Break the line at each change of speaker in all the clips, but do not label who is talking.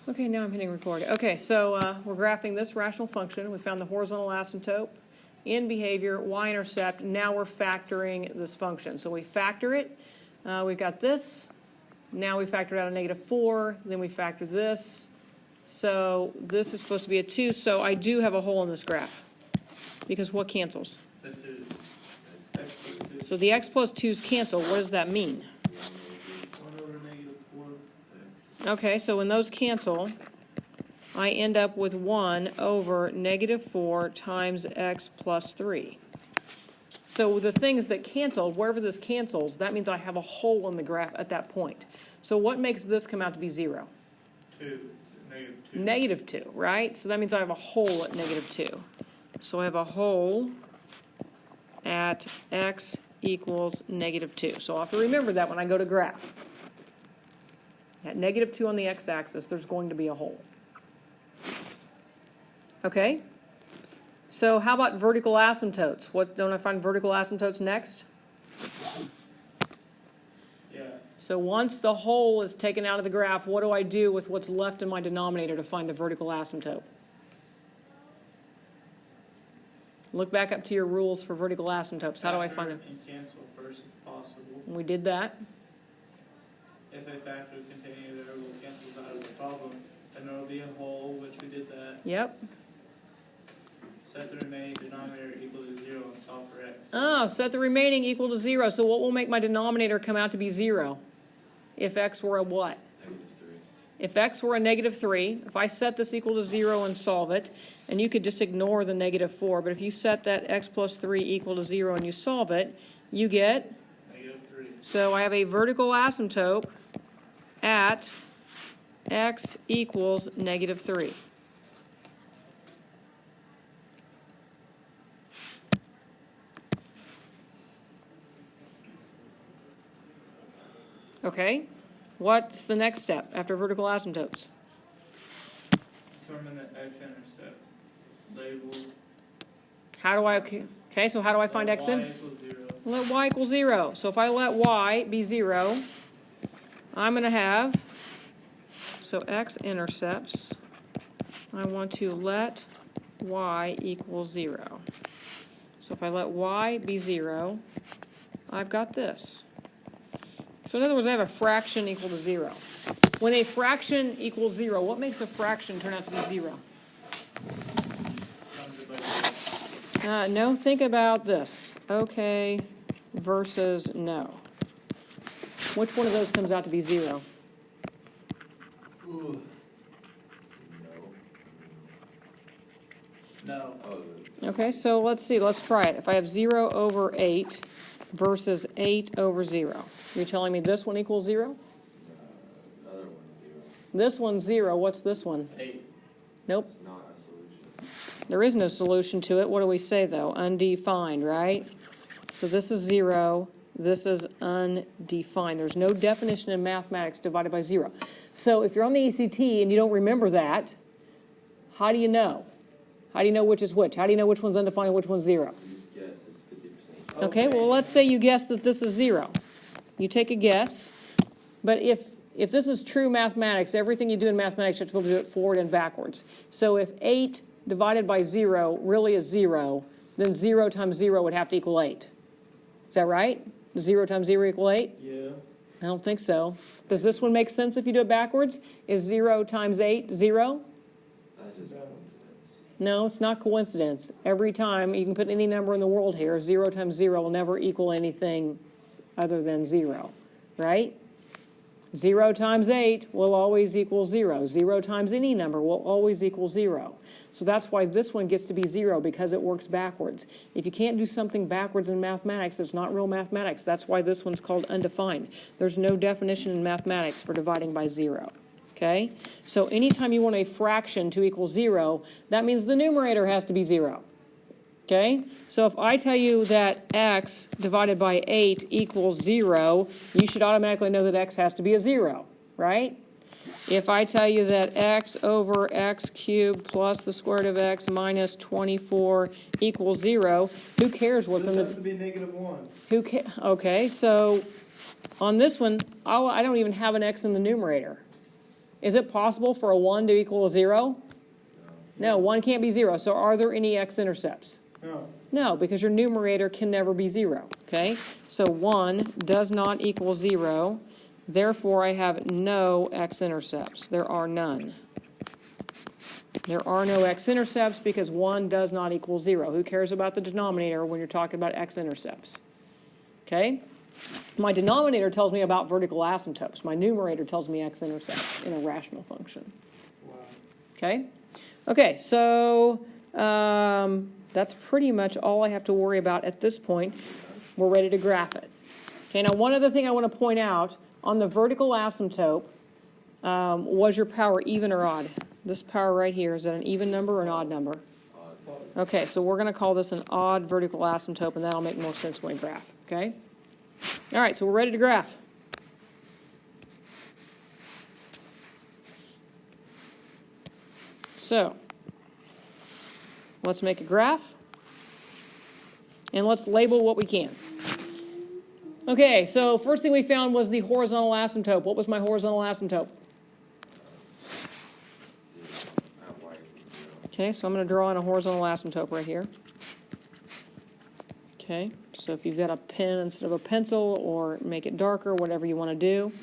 Okay, now I'm hitting record. Okay, so we're graphing this rational function. We found the horizontal asymptote in behavior, y-intercept. Now we're factoring this function. So we factor it. We've got this. Now we factored out a -4. Then we factor this. So this is supposed to be a 2. So I do have a hole in this graph. Because what cancels? So the x plus 2's cancel. What does that mean?
1 over -4x.
Okay, so when those cancel, I end up with 1 over -4 times x plus 3. So the things that canceled, wherever this cancels, that means I have a hole in the graph at that point. So what makes this come out to be 0?
2. -2.
-2, right? So that means I have a hole at -2. So I have a hole at x equals -2. So I'll have to remember that when I go to graph. At -2 on the x-axis, there's going to be a hole. Okay? So how about vertical asymptotes? What, don't I find vertical asymptotes next?
Yeah.
So once the hole is taken out of the graph, what do I do with what's left in my denominator to find the vertical asymptote? Look back up to your rules for vertical asymptotes. How do I find it?
And cancel first if possible.
We did that.
If a factor containing a variable cancels out of the problem, then there will be a hole, which we did that.
Yep.
Set the remaining denominator equal to 0 and solve for x.
Oh, set the remaining equal to 0. So what will make my denominator come out to be 0? If x were a what?
-3.
If x were a -3, if I set this equal to 0 and solve it, and you could just ignore the -4, but if you set that x plus 3 equal to 0 and you solve it, you get,
-3.
so I have a vertical asymptote at x equals -3. Okay, what's the next step after vertical asymptotes?
Determine the x-intercept. Label.
How do I, okay, so how do I find x in?
Y equals 0.
Let y equal 0. So if I let y be 0, I'm going to have, so x-intercepts, I want to let y equal 0. So if I let y be 0, I've got this. So in other words, I have a fraction equal to 0. When a fraction equals 0, what makes a fraction turn out to be 0?
Comes it by
No, think about this. Okay versus no. Which one of those comes out to be 0?
Ooh.
No.
Oh,
Okay, so let's see. Let's try it. If I have 0 over 8 versus 8 over 0, you're telling me this one equals 0?
the other one's 0.
This one's 0. What's this one?
8.
Nope.
It's not a solution.
There is no solution to it. What do we say, though? Undefined, right? So this is 0. This is undefined. There's no definition in mathematics divided by 0. So if you're on the ACT and you don't remember that, how do you know? How do you know which is which? How do you know which one's undefined and which one's 0?
You guess it's 50%.
Okay, well, let's say you guess that this is 0. You take a guess, but if this is true mathematics, everything you do in mathematics, you have to be able to do it forward and backwards. So if 8 divided by 0 really is 0, then 0 times 0 would have to equal 8. Is that right? Does 0 times 0 equal 8?
Yeah.
I don't think so. Does this one make sense if you do it backwards? Is 0 times 8 0?
That's just
No.
coincidence.
No, it's not coincidence. Every time, you can put any number in the world here, 0 times 0 will never equal anything other than 0, right? 0 times 8 will always equal 0. 0 times any number will always equal 0. So that's why this one gets to be 0, because it works backwards. If you can't do something backwards in mathematics, it's not real mathematics. That's why this one's called undefined. There's no definition in mathematics for dividing by 0. Okay? So anytime you want a fraction to equal 0, that means the numerator has to be 0. Okay? So if I tell you that x divided by 8 equals 0, you should automatically know that x has to be a 0, right? If I tell you that x over x cubed plus the square root of x minus 24 equals 0, who cares what's in
This has
the...
to be -1.
Who Okay, so on this one, I don't even have an x in the numerator. Is it possible for a 1 to equal a 0? No, 1 can't be 0. So are there any x-intercepts?
No.
No, because your numerator can never be 0, okay? So 1 does not equal 0. Therefore, I have no x-intercepts. There are none. There are no x-intercepts because 1 does not equal 0. Who cares about the denominator when you're talking about x-intercepts? Okay? My denominator tells me about vertical asymptotes. My numerator tells me x-intercepts in a rational function.
Wow.
Okay? Okay, so that's pretty much all I have to worry about at this point. We're ready to graph it. Okay, now one other thing I want to point out, on the vertical asymptote, was your power even or odd? This power right here, is that an even number or an odd number?
Odd.
Okay, so we're going to call this an odd vertical asymptote, and that'll make more sense when we graph, okay? All right, so we're ready to graph. So, let's make a graph, and let's label what we can. Okay, so first thing we found was the horizontal asymptote. What was my horizontal asymptote? Okay, so I'm going to draw in a horizontal asymptote right here. Okay, so if you've got a pen instead of a pencil, or make it darker, whatever you want to do.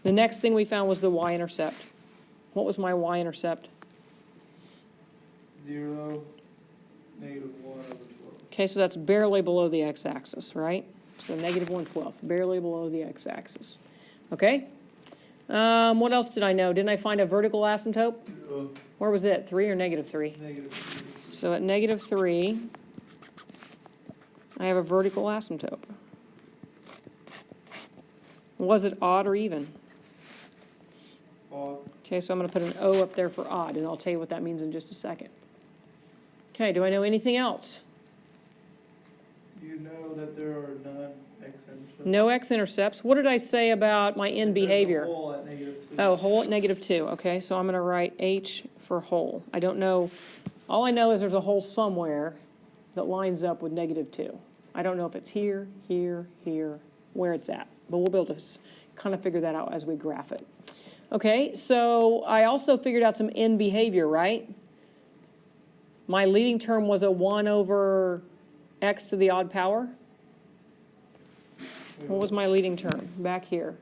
The next thing we found was the y-intercept. What was my y-intercept?
0, -1 over 12.
Okay, so that's barely below the x-axis, right? So -1/12, barely below the x-axis. Okay? What else did I know? Didn't I find a vertical asymptote? Where was it? 3 or -3?
-3.
So at -3, I have a vertical asymptote. Was it odd or even?
Odd.
Okay, so I'm going to put an O up there for odd, and I'll tell you what that means in just a second. Okay, do I know anything else?
You know that there are none x-intercepts.
No x-intercepts. What did I say about my end behavior?
There's a hole at -2.
Oh, hole at -2. Okay, so I'm going to write H for hole. I don't know. All I know is there's a hole somewhere that lines up with -2. I don't know if it's here, here, here, where it's at. But we'll be able to kind of figure that out as we graph it. Okay, so I also figured out some end behavior, right? My leading term was a 1 over x to the odd power. What was my leading term? Back here.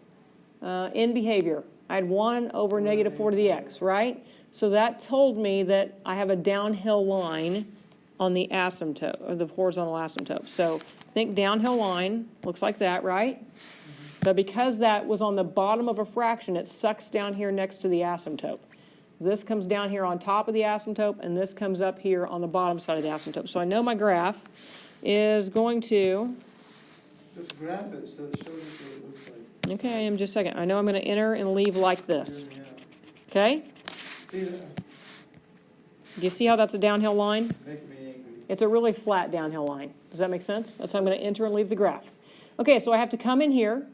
End behavior. I had 1 over -4 to the x, right? So that told me that I have a downhill line on the asymptote, or the horizontal asymptote. So think downhill line, looks like that, right? But because that was on the bottom of a fraction, it sucks down here next to the asymptote. This comes down here on top of the asymptote, and this comes up here on the bottom side of the asymptote. So I know my graph is going to...
Just graph it so it shows us what it looks like.
Okay, in just a second. I know I'm going to enter and leave like this. Okay?
See that?
Do you see how that's a downhill line?
Make me angry.
It's a really flat downhill line. Does that make sense? That's how I'm going to enter and leave the graph. Okay, so I have to come in here,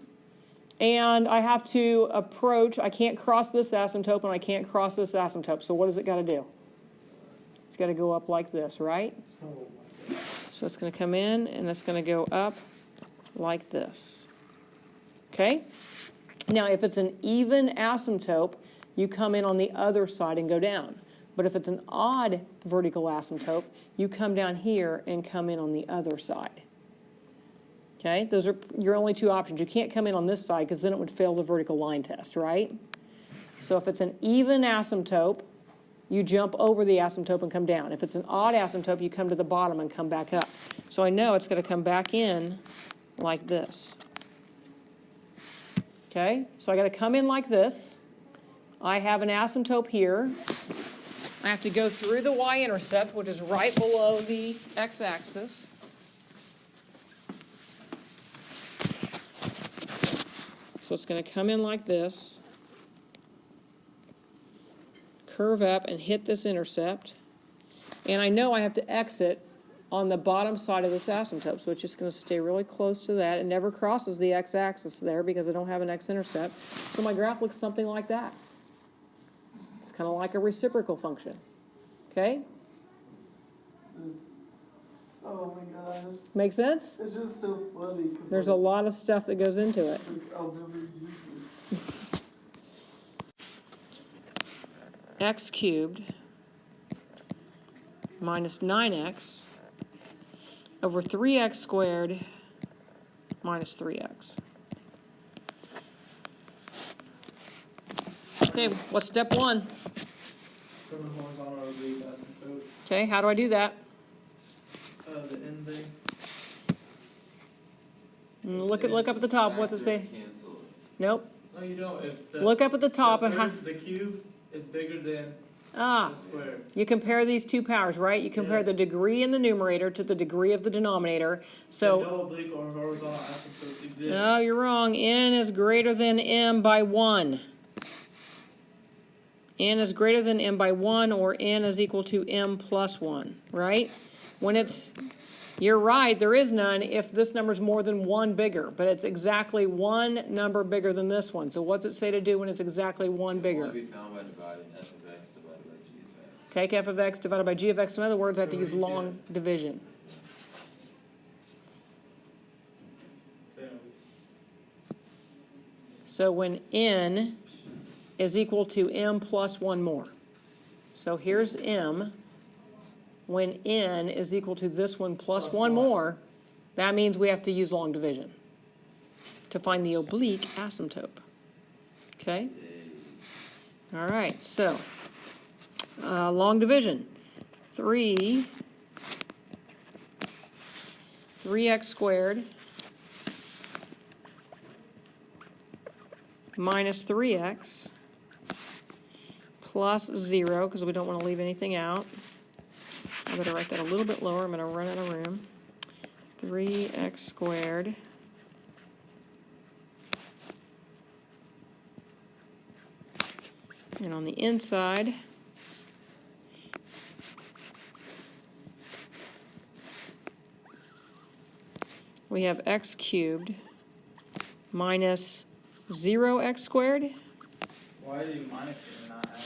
and I have to approach. I can't cross this asymptote, and I can't cross this asymptote. So what does it got to do? It's got to go up like this, right?
Oh my God.
So it's going to come in, and it's going to go up like this. Okay? Now, if it's an even asymptote, you come in on the other side and go down. But if it's an odd vertical asymptote, you come down here and come in on the other side. Okay? Those are your only two options. You can't come in on this side because then it would fail the vertical line test, right? So if it's an even asymptote, you jump over the asymptote and come down. If it's an odd asymptote, you come to the bottom and come back up. So I know it's going to come back in like this. Okay? So I got to come in like this. I have an asymptote here. I have to go through the y-intercept, which is right below the x-axis. So it's going to come in like this, curve up and hit this intercept. And I know I have to exit on the bottom side of this asymptote, so it's just going to stay really close to that. It never crosses the x-axis there because I don't have an x-intercept. So my graph looks something like that. It's kind of like a reciprocal function. Okay?
Oh my gosh.
Make sense?
It's just so funny.
There's a lot of stuff that goes into it.
I'll never use this.
x cubed minus 9x over 3x squared minus 3x. Okay, what's step one?
From the horizontal or oblique asymptote,
Okay, how do I do that?
the end thing.
Look up at the top. What's it say?
Cancel.
Nope.
No, you don't. If the,
Look up at the top and
the cube is bigger than
ah,
the square.
you compare these two powers, right? You compare the
Yes.
degree in the numerator to the degree of the denominator. So,
no oblique or horizontal asymptotes exist.
no, you're wrong. N is greater than m by 1. N is greater than m by 1, or n is equal to m plus 1, right? When it's, you're right, there is none if this number is more than 1 bigger, but it's exactly 1 number bigger than this one. So what's it say to do when it's exactly 1 bigger?
Can only be found by dividing f of x divided by g of x.
Take f of x divided by g of x. In other words, I have to use long division. So when n is equal to m plus 1 more. So here's m. When n is equal to this one plus 1 more, that means we have to use long division to find the oblique asymptote. Okay? All right, so long division. 3x squared minus 3x plus 0, because we don't want to leave anything out. I better write that a little bit lower. I'm going to run out of room. 3x squared and on the inside we have x cubed minus 0x squared,
Why do you minus it and not add it?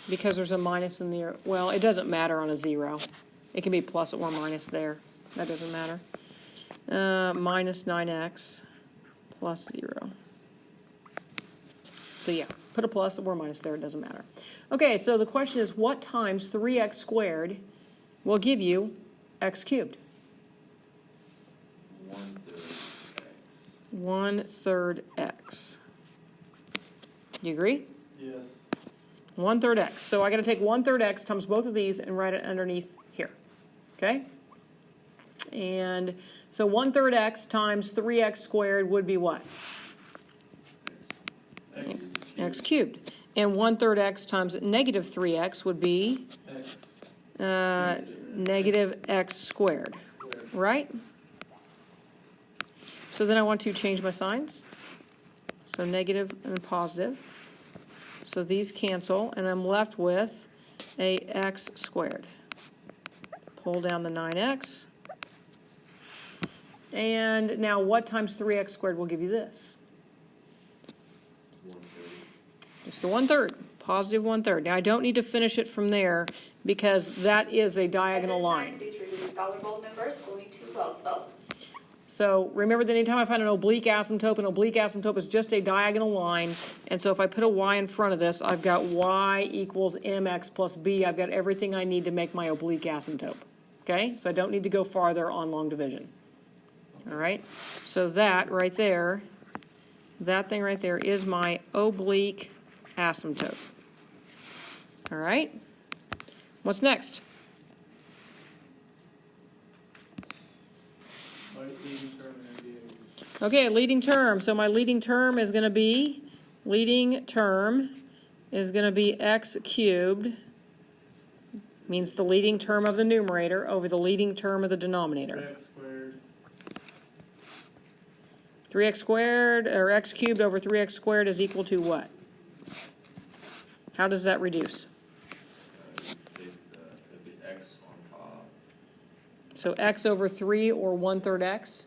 because there's a minus in there. Well, it doesn't matter on a 0. It can be plus or minus there. That doesn't matter. Minus 9x plus 0. So yeah, put a plus or minus there. It doesn't matter. Okay, so the question is, what times 3x squared will give you x cubed?
1/3 x.
1/3 x. You agree?
Yes.
1/3 x. So I got to take 1/3 x times both of these and write it underneath here. Okay? And so 1/3 x times 3x squared would be what? X cubed. And 1/3 x times negative 3x would be
X.
negative x squared. Right? So then I want to change my signs. So negative and positive. So these cancel, and I'm left with a x squared. Pull down the 9x. And now what times 3x squared will give you this?
1/3.
Just a 1/3, positive 1/3. Now I don't need to finish it from there because that is a diagonal line. So remember that anytime I find an oblique asymptote is just a diagonal line. And so if I put a y in front of this, I've got y equals mx plus b. I've got everything I need to make my oblique asymptote. Okay? So I don't need to go farther on long division. All right? So that right there, that thing right there is my oblique asymptote. All right? What's next?
Leading term and deviation.
Okay, leading term. So my leading term is going to be x cubed, means the leading term of the numerator over the leading term of the denominator.
X squared.
3x squared, or x cubed over 3x squared is equal to what? How does that reduce?
You take the x on top.
So x over 3 or 1/3 x.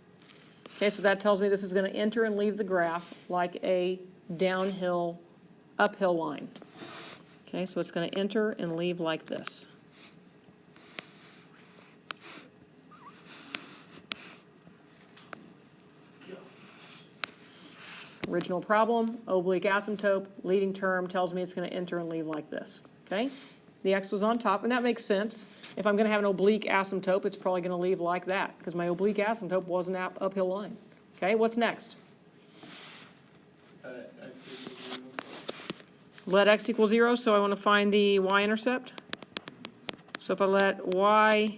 Okay, so that tells me this is going to enter and leave the graph like a downhill, uphill line. Okay, so it's going to enter and leave like this. Original problem, oblique asymptote, leading term tells me it's going to enter and leave like this, okay? The x was on top, and that makes sense. If I'm going to have an oblique asymptote, it's probably going to leave like that, because my oblique asymptote was an uphill line. Okay, what's next?
X equals 0.
Let x equal 0, so I want to find the y-intercept. So if I let y,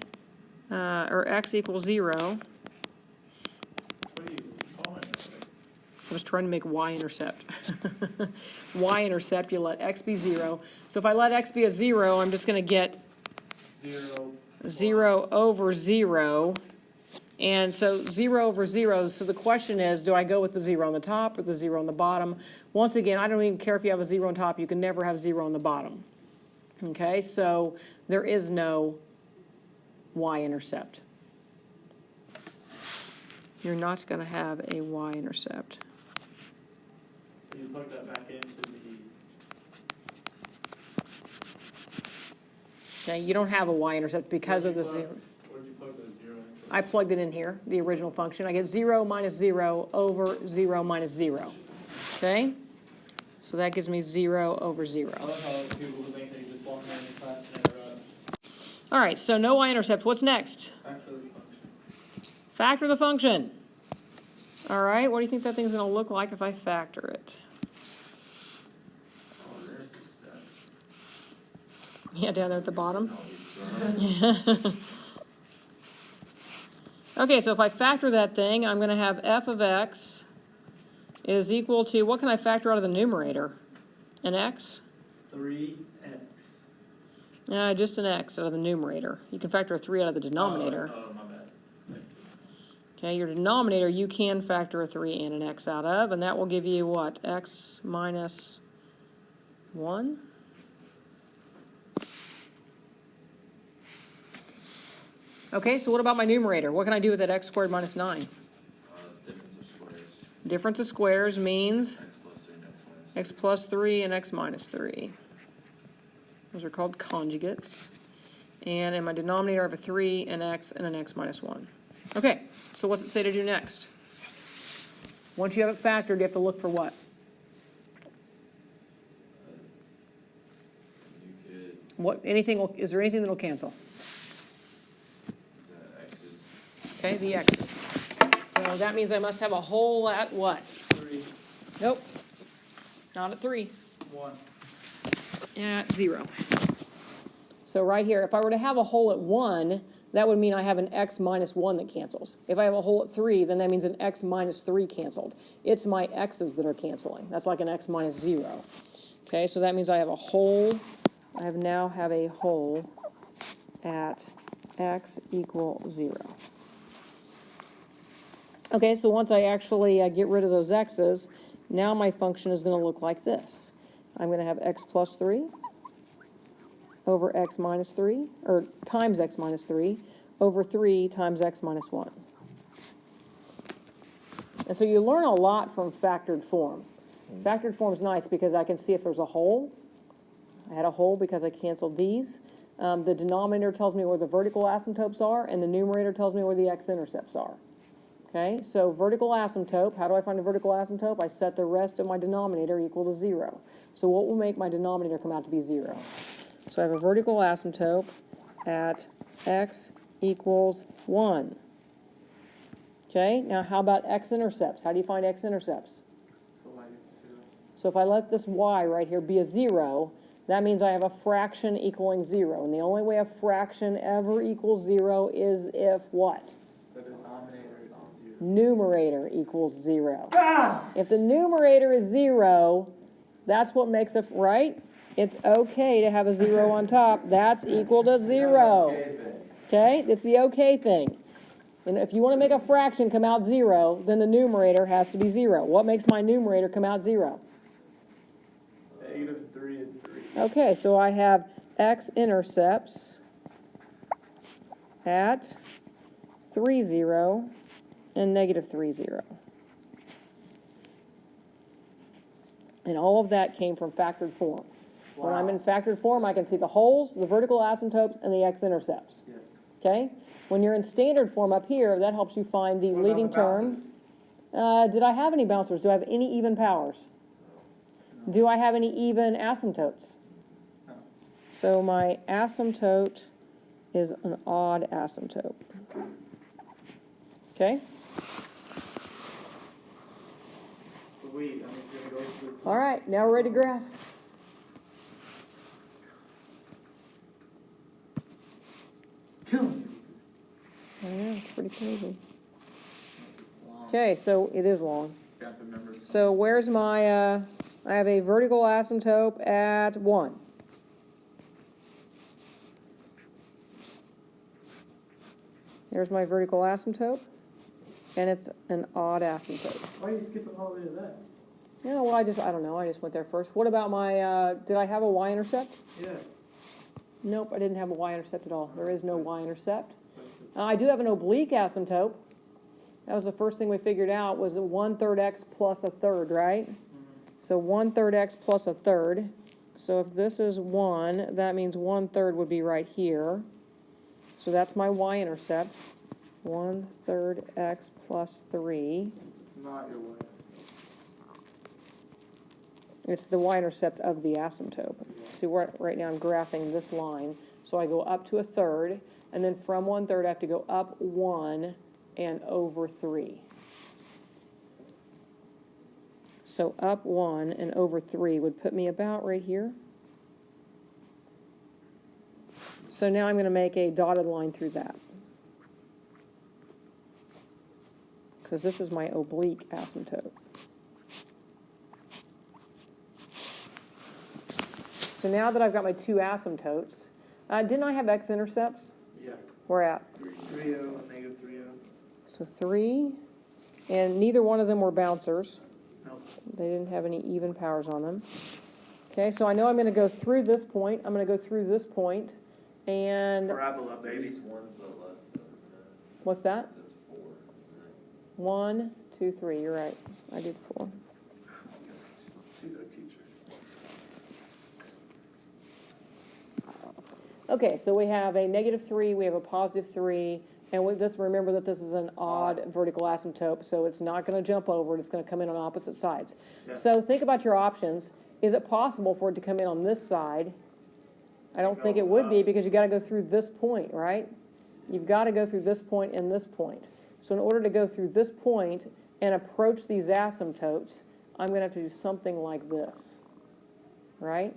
or x equal 0,
What are you calling it?
I was trying to make y-intercept. Y-intercept, you let x be 0. So if I let x be a 0, I'm just going to get 0 over 0. And so 0 over 0, so the question is, do I go with the 0 on the top or the 0 on the bottom? Once again, I don't even care if you have a 0 on top. You can never have 0 on the bottom. Okay, so there is no y-intercept. You're not going to have a y-intercept.
So you plug that back into the.
Okay, you don't have a y-intercept because of the 0.
Where'd you plug the 0 into?
I plugged it in here, the original function. I get 0 minus 0 over 0 minus 0. Okay? So that gives me 0 over 0.
I love how people who think they just walk around in class and interrupt.
All right, so no y-intercept. What's next?
Factor the function.
Factor the function. All right, what do you think that thing's going to look like if I factor it?
Oh, there's the step.
Yeah, down there at the bottom.
Oh, it's
Okay, so if I factor that thing, I'm going to have f of x is equal to, what can I factor out of the numerator? An x?
3x.
Just an x out of the numerator. You can factor a 3 out of the denominator.
Oh, my bad.
Okay, your denominator you can factor a 3 and an x out of, and that will give you what? X minus 1? Okay, so what about my numerator? What can I do with that x squared minus 9?
difference of squares.
Difference of squares means
X plus 3 and
x plus 3 and x
x minus
minus 3. Those are called conjugates. And in my denominator, I have a 3, an x, and an x minus 1. Okay, so what's it say to do next? Once you have it factored, you have to look for what?
You could,
Is there anything that'll cancel?
the x's.
Okay, the x's. So that means I must have a hole at what?
3,
Nope, not at 3.
1.
At 0. So right here, if I were to have a hole at 1, that would mean I have an x minus 1 that cancels. If I have a hole at 3, then that means an x minus 3 canceled. It's my x's that are canceling. That's like an x minus 0. Okay, so that means I have a hole. I now have a hole at x equal 0. Okay, so once I actually get rid of those x's, now my function is going to look like this. I'm going to have x plus 3 over x minus 3, or times x minus 3, over 3 times x minus 1. And so you learn a lot from factored form. Factored form is nice because I can see if there's a hole. I had a hole because I canceled these. The denominator tells me where the vertical asymptotes are, and the numerator tells me where the x-intercepts are. Okay, so vertical asymptote, how do I find a vertical asymptote? I set the rest of my denominator equal to 0. So what will make my denominator come out to be 0? So I have a vertical asymptote at x equals 1. Okay, now how about x-intercepts? How do you find x-intercepts? So if I let this y right here be a 0, that means I have a fraction equaling 0. And the only way a fraction ever equals 0 is if what?
The denominator equals 0.
Numerator equals 0. If the numerator is 0, that's what makes it, right? It's okay to have a 0 on top. That's equal to 0. Okay? It's the okay thing. And if you want to make a fraction come out 0, then the numerator has to be 0. What makes my numerator come out 0?
Negative 3 and 3.
Okay, so I have x-intercepts at 3, 0 and negative 3, 0. And all of that came from factored form. Wow. When I'm in factored form, I can see the holes, the vertical asymptotes, and the x-intercepts.
Yes.
Okay? When you're in standard form up here, that helps you find the leading term. Did I have any bouncers? Do I have any even powers? Do I have any even asymptotes?
No.
So my asymptote is an odd asymptote. Okay?
Sweet, I'm just gonna go through.
All right, now we're ready to graph.
Killing me.
I know, it's pretty crazy.
Long.
Okay, so it is long.
Got to remember.
So where's my, I have a vertical asymptote at 1. There's my vertical asymptote, and it's an odd asymptote.
Why are you skipping all the way to that?
Yeah, well, I don't know, I just went there first. What about my, did I have a y-intercept?
Yes.
Nope, I didn't have a y-intercept at all. There is no y-intercept. I do have an oblique asymptote. That was the first thing we figured out, was 1/3 x plus 1/3, right? So 1/3 x plus 1/3. So if this is 1, that means 1/3 would be right here. So that's my y-intercept. 1/3 x plus 3.
It's not your way.
It's the y-intercept of the asymptote. See, right now I'm graphing this line. So I go up to 1/3, and then from 1/3 I have to go up 1 and over 3. So up 1 and over 3 would put me about right here. So now I'm going to make a dotted line through that, because this is my oblique asymptote. So now that I've got my two asymptotes, didn't I have x-intercepts?
Yeah.
Where at?
3-0 and negative 3-0.
So 3, and neither one of them were bouncers.
Nope.
They didn't have any even powers on them. Okay, so I know I'm going to go through this point. I'm going to go through this point, and
Parabola, baby.
Three's one foot less than that.
what's that?
That's 4, isn't it?
1, 2, 3. You're right. I did 4.
She's our teacher.
Okay, so we have a -3, we have a +3, and with this, remember that this is an odd vertical asymptote, so it's not going to jump over it, it's going to come in on opposite sides.
Yeah.
So think about your options. Is it possible for it to come in on this side? I don't think it would be, because you got to go through this point, right? You've got to go through this point and this point. So in order to go through this point and approach these asymptotes, I'm going to have to do something like this, right?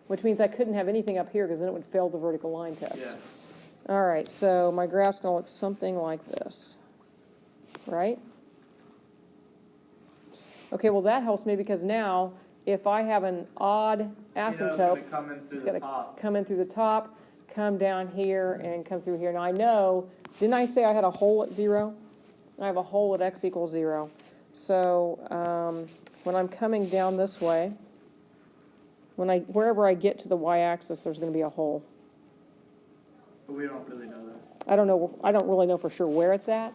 Which means I couldn't have anything up here, because then it would fail the vertical line test.
Yeah.
All right, so my graph's going to look something like this, right? Okay, well, that helps me, because now if I have an odd asymptote,
It's going to come in through
it's
the
going to
top.
come in through the top, come down here, and come through here. Now I know, didn't I say I had a hole at 0? I have a hole at x equals 0. So when I'm coming down this way, wherever I get to the y-axis, there's going to be a hole.
But we don't really know that.
I don't really know for sure where it's at.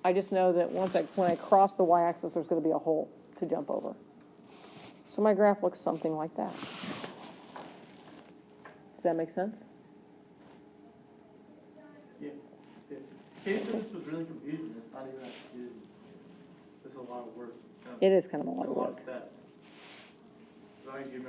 I just know that when I cross the y-axis, there's going to be a hole to jump over. So my graph looks something like that. Does that make sense?
Yeah. Katie said this was really confusing. It's not even that confusing. It's a lot of work.
It is kind of a lot
A
of
lot
work.
of steps. So I think you